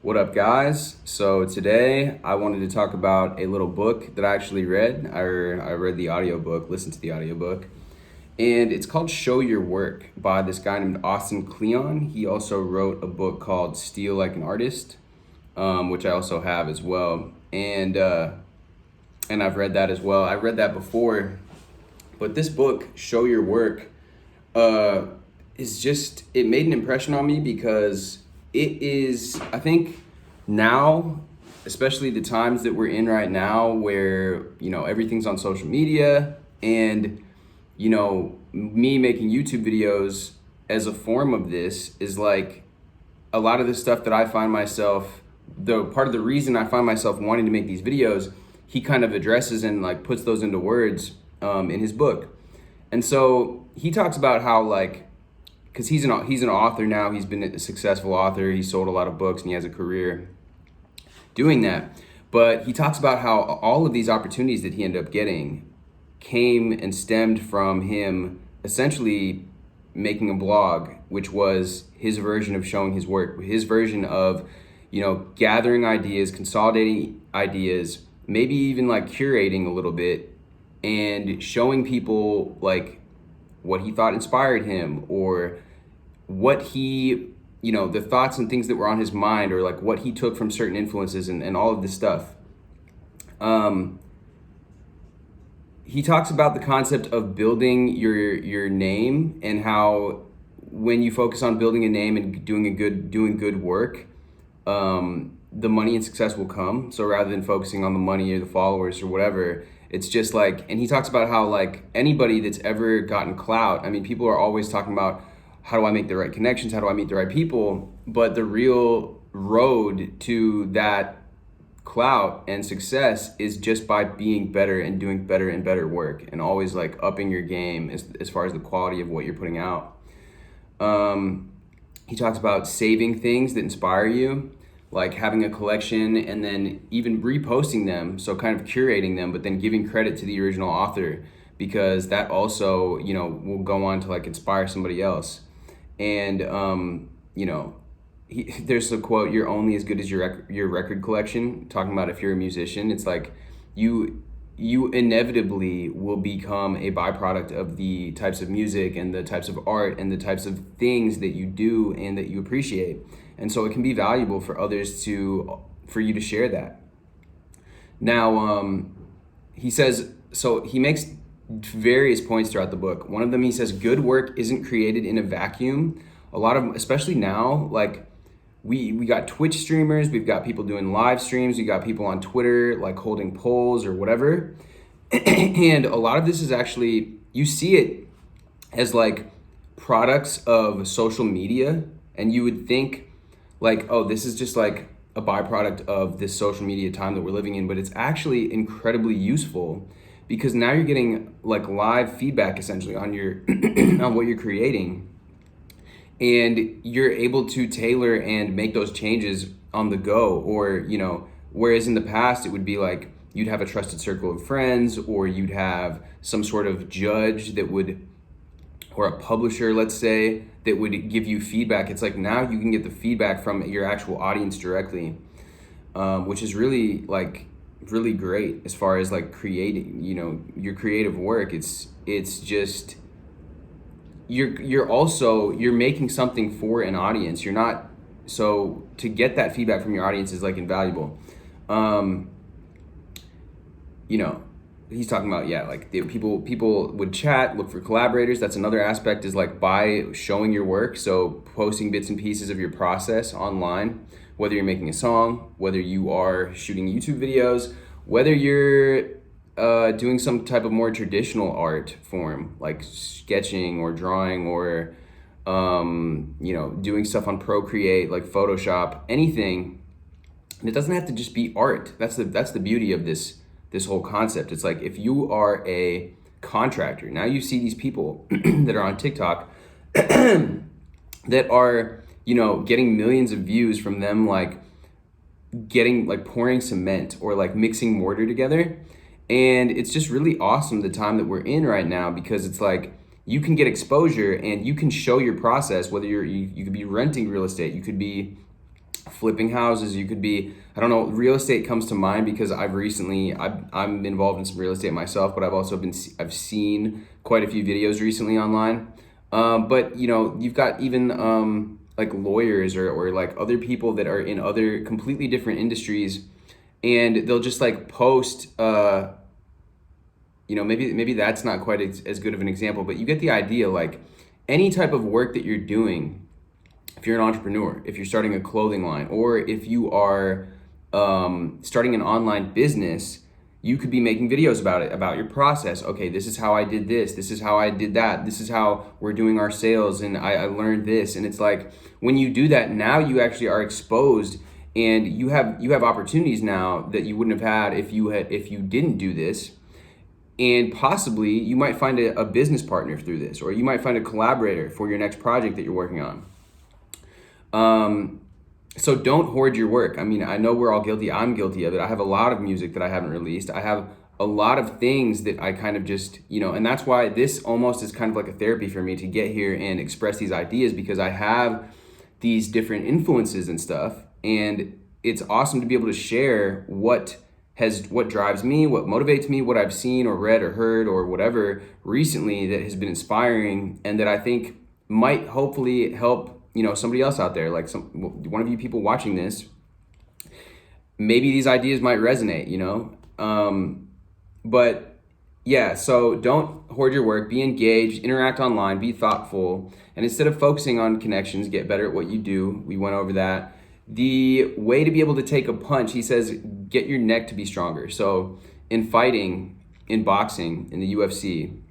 What up, guys? So today I wanted to talk about a little book that I actually read. I read the audiobook, listened to the audiobook, and it's called Show Your Work by this guy named Austin Kleon. He also wrote a book called Steal Like an Artist, which I also have as well. And I've read that as well. I read that before, but this book, Show Your Work, uh, it made an impression on me because it is, I think now, especially the times that we're in right now where, everything's on social media and, me making YouTube videos as a form of this is like a lot of the stuff that I find myself, the part of the reason I find myself wanting to make these videos, he kind of addresses and like puts those into words in his book. And so he talks about how because he's an author now. He's been a successful author. He sold a lot of books and he has a career doing that. But he talks about how all of these opportunities that he ended up getting came and stemmed from him essentially making a blog, which was his version of showing his work, his version of, gathering ideas, consolidating ideas, maybe even like curating a little bit and showing people like what he thought inspired him or what he, the thoughts and things that were on his mind or like what he took from certain influences and all of this stuff. He talks about the concept of building your name and how when you focus on building a name and doing good work, the money and success will come. So rather than focusing on the money or the followers or whatever, it's just like, and he talks about how like anybody that's ever gotten clout, I mean, people are always talking about how do I make the right connections? How do I meet the right people? But the real road to that clout and success is just by being better and doing better and better work and always like upping your game as far as the quality of what you're putting out. He talks about saving things that inspire you, like having a collection and then even reposting them. So kind of curating them, but then giving credit to the original author because that also, will go on to like inspire somebody else. And, there's a quote, "You're only as good as your record collection," talking about if you're a musician. It's like you inevitably will become a byproduct of the types of music and the types of art and the types of things that you do and that you appreciate. And so it can be valuable for others for you to share that. Now, he says, so he makes various points throughout the book. One of them, he says, good work isn't created in a vacuum. A lot of, especially now, like we got Twitch streamers, we've got people doing live streams, we got people on Twitter, like holding polls or whatever. And a lot of this is actually, you see it as like products of social media. And you would think like, oh, this is just like a byproduct of this social media time that we're living in, but it's actually incredibly useful because now you're getting like live feedback essentially on your on what you're creating, and you're able to tailor and make those changes on the go. Or whereas in the past it would be like you'd have a trusted circle of friends or you'd have some sort of judge that would, or a publisher, let's say, that would give you feedback. It's like now you can get the feedback from your actual audience directly, which is really great as far as like creating, your creative work. It's just, you're making something for an audience. You're not, so to get that feedback from your audience is like invaluable. He's talking about, like people would chat, look for collaborators. That's another aspect, is like by showing your work. So posting bits and pieces of your process online, whether you're making a song, whether you are shooting YouTube videos, whether you're doing some type of more traditional art form like sketching or drawing or doing stuff on Procreate like Photoshop, anything. And it doesn't have to just be art. That's the beauty of this whole concept. It's like if you are a contractor, now you see these people that are on TikTok that are, getting millions of views from them like pouring cement or like mixing mortar together. And it's just really awesome the time that we're in right now, because it's like you can get exposure and you can show your process, whether you could be renting real estate, you could be flipping houses. You could be, I don't know, real estate comes to mind because I'm involved in some real estate myself, but I've seen quite a few videos recently online. But you know, you've got even like lawyers or like other people that are in other completely different industries, and they'll just like post you know, maybe that's not quite as good of an example, but you get the idea. Like any type of work that you're doing, if you're an entrepreneur, if you're starting a clothing line, or if you are starting an online business, you could be making videos about it, about your process. Okay, this is how I did this. This is how I did that. This is how we're doing our sales, and I learned this. And it's like when you do that, now you actually are exposed, and you have opportunities now that you wouldn't have had if you didn't do this. And possibly you might find a business partner through this, or you might find a collaborator for your next project that you're working on. So don't hoard your work. I mean, I know we're all guilty. I'm guilty of it. I have a lot of music that I haven't released. I have a lot of things that I kind of just, you know, and that's why this almost is kind of like a therapy for me to get here and express these ideas, because I have these different influences and stuff. And it's awesome to be able to share what drives me, what motivates me, what I've seen or read or heard or whatever recently that has been inspiring, and that I think might hopefully help, you know, somebody else out there, like one of you people watching this. Maybe these ideas might resonate, you know. But yeah, so don't hoard your work. Be engaged, interact online, be thoughtful, and instead of focusing on connections, get better at what you do. We went over that. The way to be able to take a punch, he says, get your neck to be stronger. So in fighting, in boxing, in the UFC,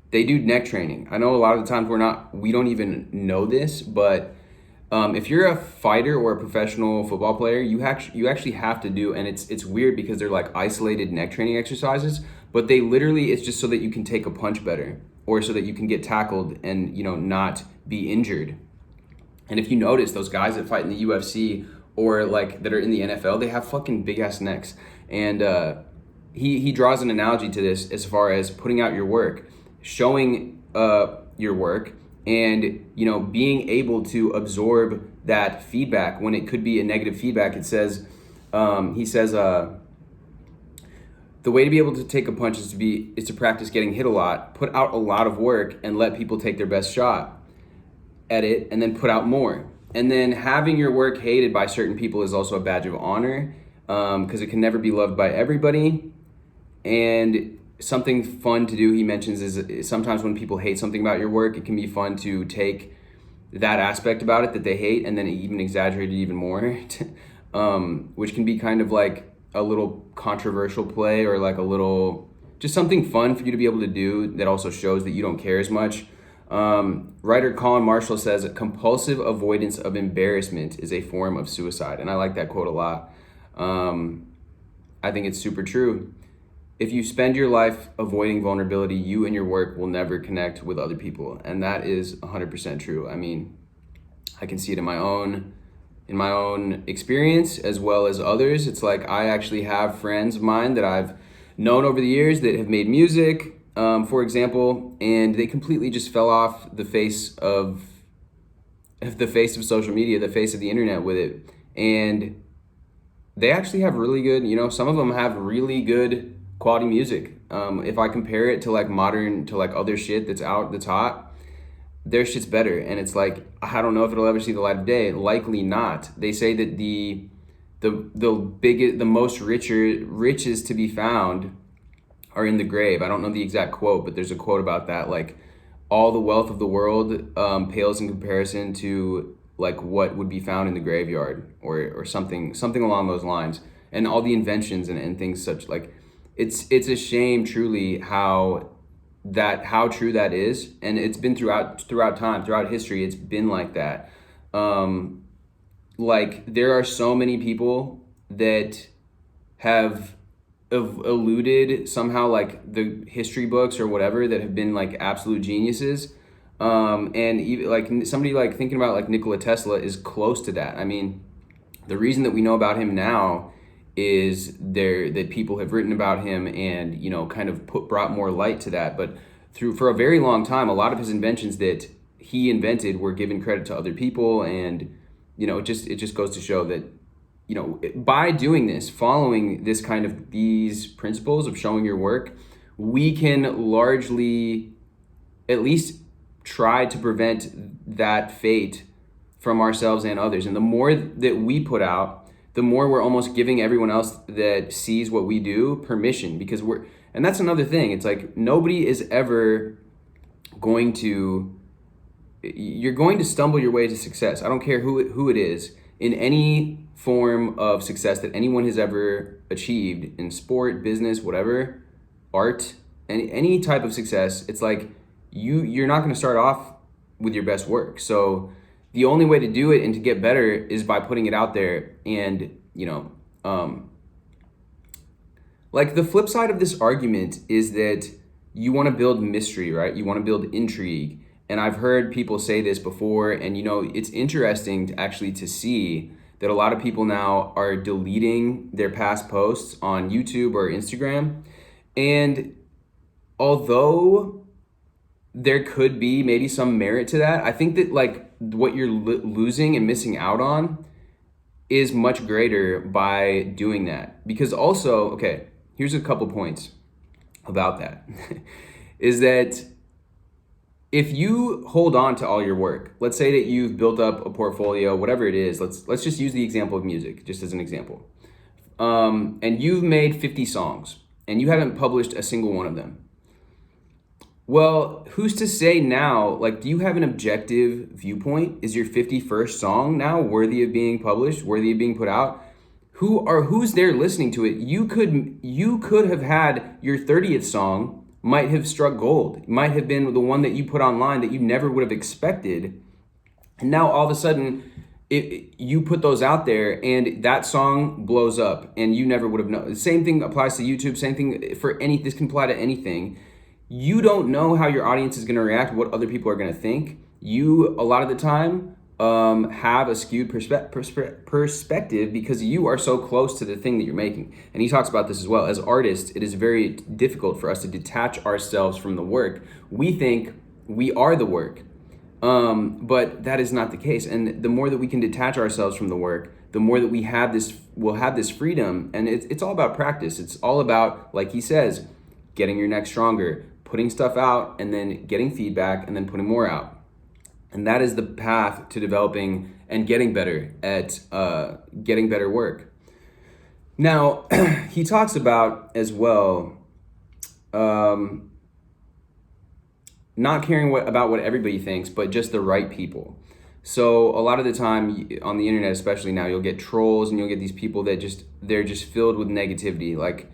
they do neck training. I know a lot of the times we don't even know this, but if you're a fighter or a professional football player, you actually have to do, and it's weird because they're like isolated neck training exercises, but they literally, it's just so that you can take a punch better, or so that you can get tackled and, you know, not be injured. And if you notice, those guys that fight in the UFC or like that are in the NFL, they have fucking big ass necks. And he draws an analogy to this as far as putting out your work, showing your work, and, you know, being able to absorb that feedback when it could be a negative feedback. It says, he says, the way to be able to take a punch is to practice getting hit a lot, put out a lot of work, and let people take their best shot at it, and then put out more. And then having your work hated by certain people is also a badge of honor, because it can never be loved by everybody. And something fun to do, he mentions, is sometimes when people hate something about your work, it can be fun to take that aspect about it that they hate and then even exaggerate it even more, which can be kind of like a little controversial play, or like a little, just something fun for you to be able to do that also shows that you don't care as much. Writer Colin Marshall says, compulsive avoidance of embarrassment is a form of suicide. And I like that quote a lot. I think it's super true. If you spend your life avoiding vulnerability, you and your work will never connect with other people. And that is 100% true. I mean, I can see it in my own experience as well as others. It's like I actually have friends of mine that I've known over the years that have made music, for example, and they completely just fell off the face of social media, the face of the internet with it. And they actually have really good, you know, some of them have really good quality music. If I compare it to like modern, to like other shit that's hot, their shit's better. And it's like, I don't know if it'll ever see the light of day. Likely not. They say that the most riches to be found are in the grave. I don't know the exact quote, but there's a quote about that. Like, all the wealth of the world pales in comparison to like what would be found in the graveyard, or something along those lines. And all the inventions and things such, like, it's a shame truly how true that is. And it's been throughout time, throughout history, it's been like that. Like, there are so many people that have eluded somehow, like the history books or whatever, that have been like absolute geniuses. And even like somebody like thinking about like Nikola Tesla is close to that. I mean, the reason that we know about him now is that people have written about him and, you know, kind of brought more light to that. But for a very long time, a lot of his inventions that he invented were given credit to other people, and it just goes to show that, by doing this, following this kind of these principles of showing your work, we can largely at least try to prevent that fate from ourselves and others. And the more that we put out, the more we're almost giving everyone else that sees what we do permission, because and that's another thing. It's like nobody is ever going to, you're going to stumble your way to success. I don't care who it is, in any form of success that anyone has ever achieved in sport, business, whatever, art, any type of success. It's like you're not going to start off with your best work. So the only way to do it and to get better is by putting it out there. And like the flip side of this argument is that you want to build mystery, right? You want to build intrigue. And I've heard people say this before, and it's interesting to see that a lot of people now are deleting their past posts on YouTube or Instagram. And although there could be maybe some merit to that, I think that like what you're losing and missing out on is much greater by doing that. Because also, okay, here's a couple points about that. Is that if you hold on to all your work, let's say that you've built up a portfolio, whatever it is, let's just use the example of music, just as an example. And you've made 50 songs and you haven't published a single one of them. Well, who's to say now, like, do you have an objective viewpoint? Is your 51st song now worthy of being published, worthy of being put out? Who's there listening to it? You could have had your 30th song might have struck gold. It might have been the one that you put online that you never would have expected. And now all of a sudden, you put those out there and that song blows up and you never would have known. The same thing applies to YouTube, same thing for this can apply to anything. You don't know how your audience is going to react, what other people are going to think. You, a lot of the time, have a skewed perspective because you are so close to the thing that you're making. And he talks about this as well. As artists, it is very difficult for us to detach ourselves from the work. We think we are the work, but that is not the case. And the more that we can detach ourselves from the work, the more that we'll have this freedom. And it's all about practice. It's all about, like he says, getting your neck stronger, putting stuff out, and then getting feedback, and then putting more out. And that is the path to developing and getting better at getting better work. Now, he talks about as well not caring about what everybody thinks, but just the right people. So a lot of the time on the internet, especially now, you'll get trolls and you'll get these people that they're just filled with negativity. Like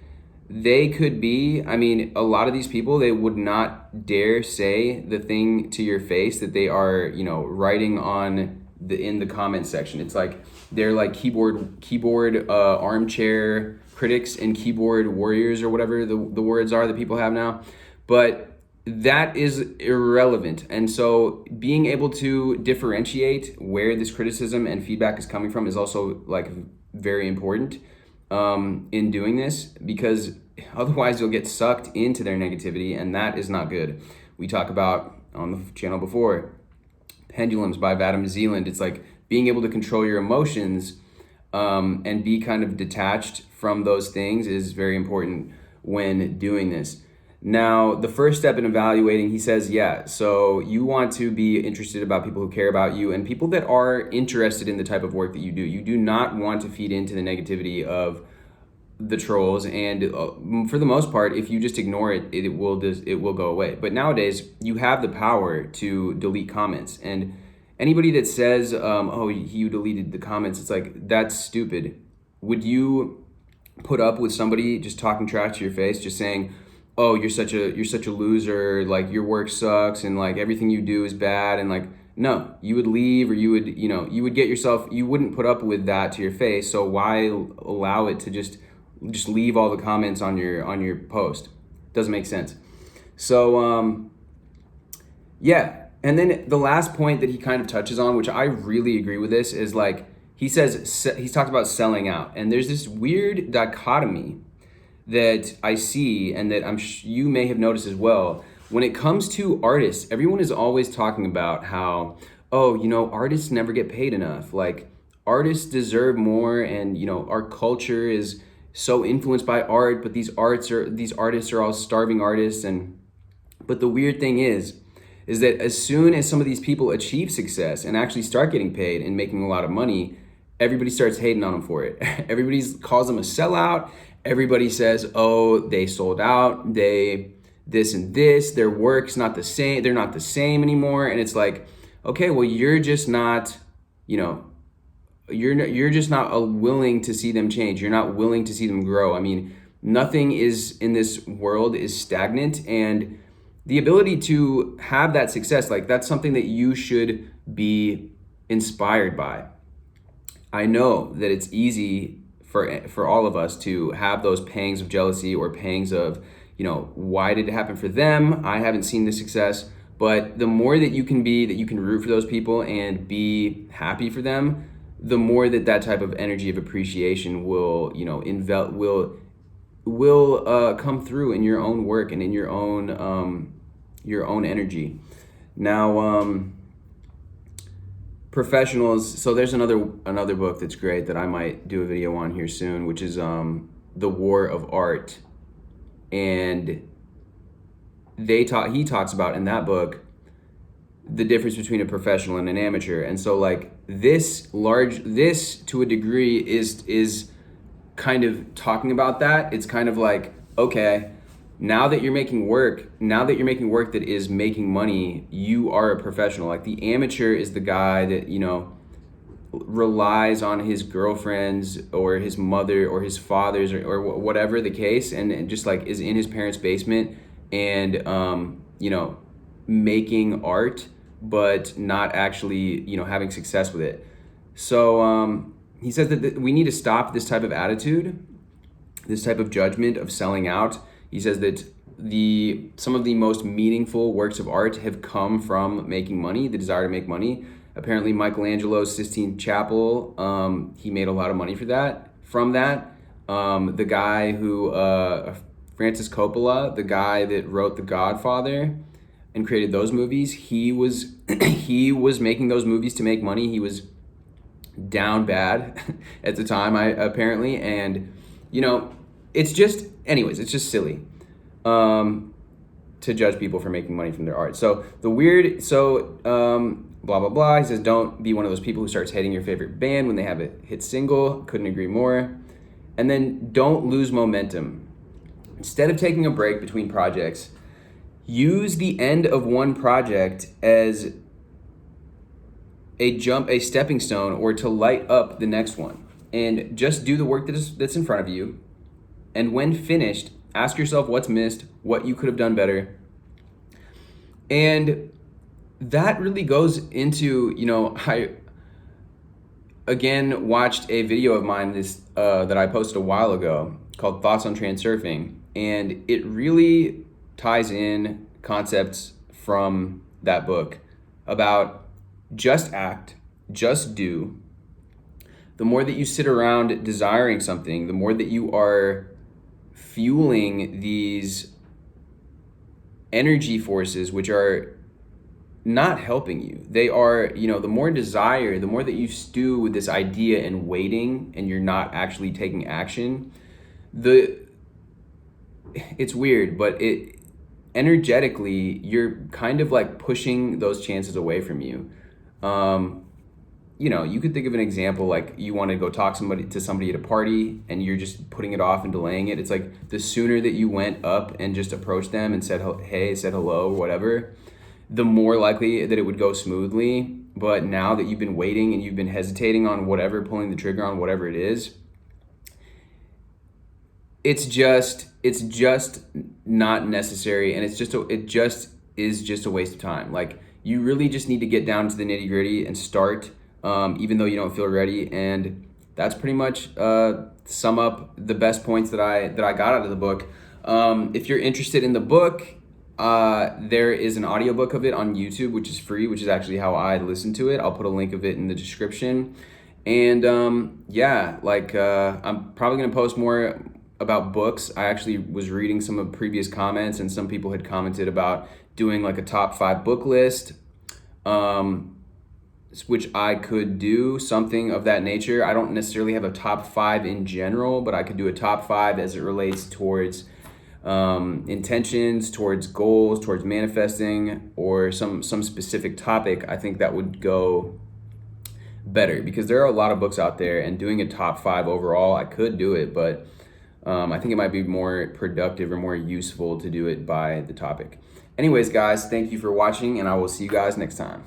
they could be, a lot of these people, they would not dare say the thing to your face that they are, writing in the comment section. It's like they're like keyboard armchair critics and keyboard warriors or whatever the words are that people have now. But that is irrelevant. And so being able to differentiate where this criticism and feedback is coming from is also like very important in doing this, because otherwise you'll get sucked into their negativity, and that is not good. We talk about on the channel before, Pendulums by Vadim Zealand. It's like being able to control your emotions and be kind of detached from those things is very important when doing this. Now, the first step in evaluating, he says, so you want to be interested about people who care about you and people that are interested in the type of work that you do. You do not want to feed into the negativity of the trolls, and for the most part, if you just ignore it, it will go away. But nowadays, you have the power to delete comments, and anybody that says, you deleted the comments, it's like, that's stupid. Would you put up with somebody just talking trash to your face, just saying, oh, you're such a loser, like your work sucks and like everything you do is bad, and like, no, you would leave, or you would get yourself, you wouldn't put up with that to your face. So why allow it to just leave all the comments on your post? Doesn't make sense. So and then the last point that he kind of touches on, which I really agree with this, is like he says, he's talked about selling out, and there's this weird dichotomy that I see, and that you may have noticed as well. When it comes to artists, everyone is always talking about how, artists never get paid enough. Like artists deserve more, and our culture is so influenced by art, but these artists are all starving artists. And but the weird thing is that as soon as some of these people achieve success and actually start getting paid and making a lot of money, everybody starts hating on them for it. Everybody calls them a sellout. Everybody says, oh, they sold out, they this and this, their work's not the same, they're not the same anymore. And it's like, okay, well, you're just not, you're just not willing to see them change. You're not willing to see them grow. I mean, nothing is in this world is stagnant, and the ability to have that success, like that's something that you should be inspired by. I know that it's easy for all of us to have those pangs of jealousy or pangs of, why did it happen for them? I haven't seen the success. But the more that you can be, that you can root for those people and be happy for them, the more that type of energy of appreciation will, will come through in your own work and in your own energy. Now, professionals. So there's another book that's great that I might do a video on here soon, which is The War of Art, and he talks about in that book the difference between a professional and an amateur. And so like this to a degree is kind of talking about that. It's kind of like, okay, now that you're making work that is making money, you are a professional. Like the amateur is the guy that, relies on his girlfriends or his mother or his father's or whatever the case, and just like is in his parents' basement and, making art, but not actually, having success with it. So he says that we need to stop this type of attitude, this type of judgment of selling out. He says that some of the most meaningful works of art have come from making money, the desire to make money. Apparently Michelangelo's Sistine Chapel, he made a lot of money from that. The guy who, Francis Coppola, the guy that wrote The Godfather and created those movies, he was making those movies to make money. He was down bad at the time, apparently. And, it's just silly to judge people for making money from their art. So blah, blah, blah. He says, don't be one of those people who starts hating your favorite band when they have a hit single. Couldn't agree more. And then don't lose momentum. Instead of taking a break between projects, use the end of one project as a stepping stone, or to light up the next one. And just do the work that's in front of you. And when finished, ask yourself what's missed, what you could have done better. And that really goes into, I again watched a video of mine that I posted a while ago called Thoughts on Transurfing, and it really ties in concepts from that book about just act, just do. The more that you sit around desiring something, the more that you are fueling these energy forces which are not helping you. They are, the more desire, the more that you stew with this idea and waiting, and you're not actually taking action, it's weird, but energetically, you're kind of like pushing those chances away from you. You could think of an example, like you want to go talk to somebody at a party and you're just putting it off and delaying it. It's like the sooner that you went up and just approached them and said, hey, said hello, or whatever, the more likely that it would go smoothly. But now that you've been waiting and you've been hesitating on whatever, pulling the trigger on whatever it is, it's just not necessary, and it just is a waste of time. Like, you really just need to get down to the nitty gritty and start, even though you don't feel ready. And that's pretty much sum up the best points that I got out of the book. If you're interested in the book, there is an audiobook of it on YouTube, which is free, which is actually how I listened to it. I'll put a link of it in the description. And I'm probably gonna post more about books. I actually was reading some of previous comments, and some people had commented about doing like a top 5 book list. which I could do something of that nature. I don't necessarily have a top 5 in general, but I could do a top 5 as it relates towards intentions, towards goals, towards manifesting, or some specific topic. I think that would go better, because there are a lot of books out there, and doing a top 5 overall, I could do it, but I think it might be more productive or more useful to do it by the topic. Anyways, guys, thank you for watching, and I will see you guys next time.